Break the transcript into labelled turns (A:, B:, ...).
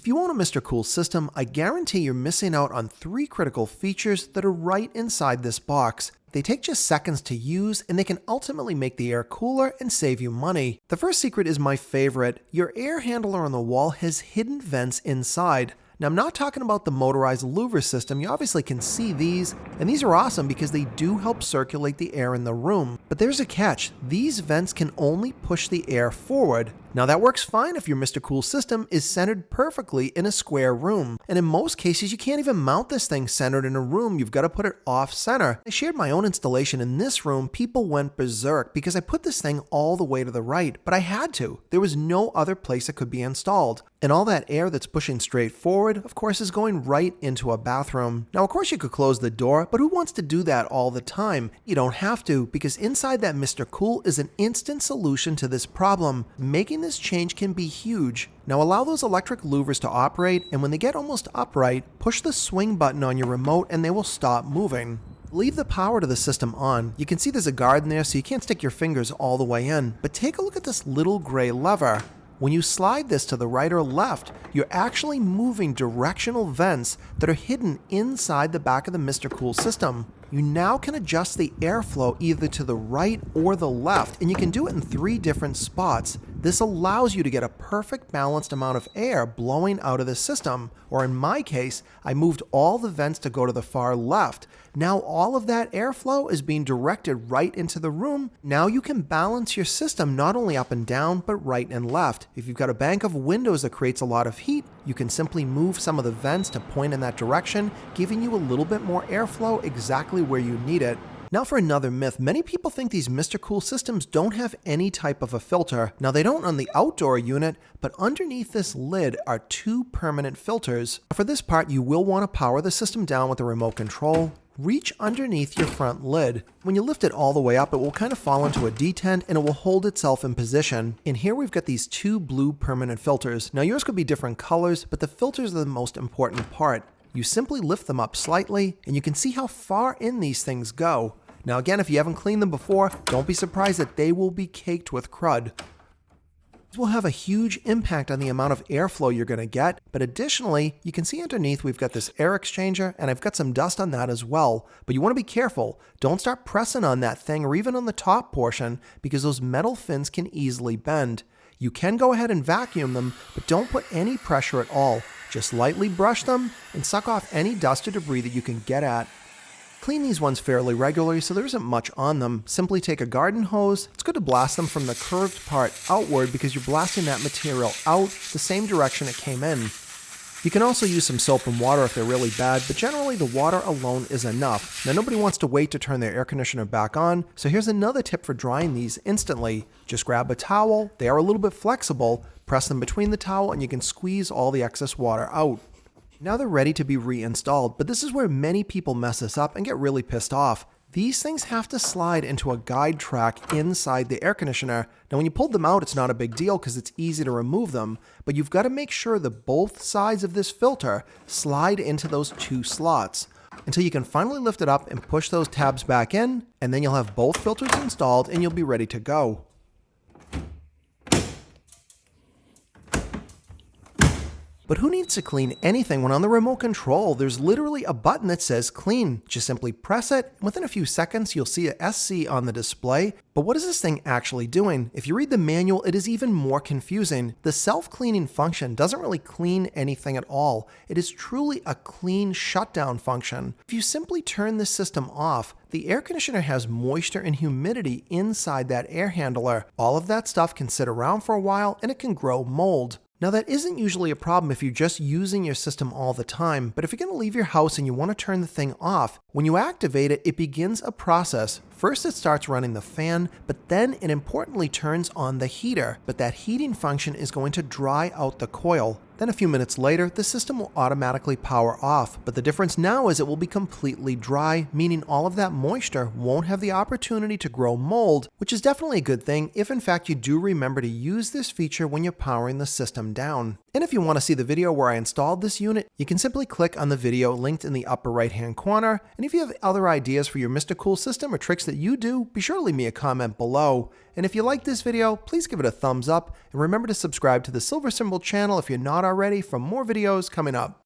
A: you own a Mr. Cool system, I guarantee you're missing out on 3 critical features that are right inside this box. They take just seconds to use, and they can ultimately make the air cooler and save you money. The first secret is my favorite. Your air handler on the wall has hidden vents inside. Now, I'm not talking about the motorized louver system. You obviously can see these, and these are awesome because they do help circulate the air in the room. But there's a catch. These vents can only push the air forward. Now, that works fine if your Mr. Cool system is centered perfectly in a square room. And in most cases, you can't even mount this thing centered in a room. You've got to put it off center. I shared my own installation in this room. People went berserk because I put this thing all the way to the right, but I had to. There was no other place it could be installed. And all that air that's pushing straight forward, of course, is going right into a bathroom. Now, of course, you could close the door, but who wants to do that all the time? You don't have to, because inside that Mr. Cool is an instant solution to this problem. Making this change can be huge. Now, allow those electric louvers to operate, and when they get almost upright, push the swing button on your remote and they will stop moving. Leave the power to the system on. You can see there's a guard in there, so you can't stick your fingers all the way in, but take a look at this little gray lever. When you slide this to the right or left, you're actually moving directional vents that are hidden inside the back of the Mr. Cool system. You now can adjust the airflow either to the right or the left, and you can do it in 3 different spots. This allows you to get a perfect balanced amount of air blowing out of the system, or in my case, I moved all the vents to go to the far left. Now all of that airflow is being directed right into the room. Now you can balance your system not only up and down, but right and left. If you've got a bank of windows that creates a lot of heat, you can simply move some of the vents to point in that direction, giving you a little bit more airflow exactly where you need it. Now for another myth, many people think these Mr. Cool systems don't have any type of a filter. Now they don't on the outdoor unit, but underneath this lid are 2 permanent filters. For this part, you will want to power the system down with a remote control. Reach underneath your front lid. When you lift it all the way up, it will kind of fall into a detent and it will hold itself in position. In here we've got these 2 blue permanent filters. Now yours could be different colors, but the filters are the most important part. You simply lift them up slightly and you can see how far in these things go. Now again, if you haven't cleaned them before, don't be surprised that they will be caked with crud. This will have a huge impact on the amount of airflow you're going to get, but additionally, you can see underneath we've got this air exchanger and I've got some dust on that as well. But you want to be careful. Don't start pressing on that thing or even on the top portion because those metal fins can easily bend. You can go ahead and vacuum them, but don't put any pressure at all. Just lightly brush them and suck off any dust or debris that you can get at. Clean these ones fairly regularly so there isn't much on them. Simply take a garden hose. It's good to blast them from the curved part outward because you're blasting that material out the same direction it came in. You can also use some soap and water if they're really bad, but generally the water alone is enough. Now nobody wants to wait to turn their air conditioner back on, so here's another tip for drying these instantly. Just grab a towel, they are a little bit flexible, press them between the towel and you can squeeze all the excess water out. Now they're ready to be reinstalled, but this is where many people mess this up and get really pissed off. These things have to slide into a guide track inside the air conditioner. Now when you pull them out, it's not a big deal because it's easy to remove them, but you've got to make sure that both sides of this filter slide into those 2 slots until you can finally lift it up and push those tabs back in, and then you'll have both filters installed and you'll be ready to go. But who needs to clean anything when on the remote control? There's literally a button that says clean. Just simply press it, and within a few seconds you'll see a SC on the display. But what is this thing actually doing? If you read the manual, it is even more confusing. The self-cleaning function doesn't really clean anything at all. It is truly a clean shutdown function. If you simply turn this system off, the air conditioner has moisture and humidity inside that air handler. All of that stuff can sit around for a while and it can grow mold. Now that isn't usually a problem if you're just using your system all the time, but if you're going to leave your house and you want to turn the thing off, when you activate it, it begins a process. First it starts running the fan, but then it importantly turns on the heater, but that heating function is going to dry out the coil. Then a few minutes later, the system will automatically power off, but the difference now is it will be completely dry, meaning all of that moisture won't have the opportunity to grow mold, which is definitely a good thing if in fact you do remember to use this feature when you're powering the system down. And if you want to see the video where I installed this unit, you can simply click on the video linked in the upper right hand corner. And if you have other ideas for your Mr. Cool system or tricks that you do, be sure to leave me a comment below. And if you like this video, please give it a thumbs up and remember to subscribe to the Silver Symbol channel if you're not already for more videos coming up.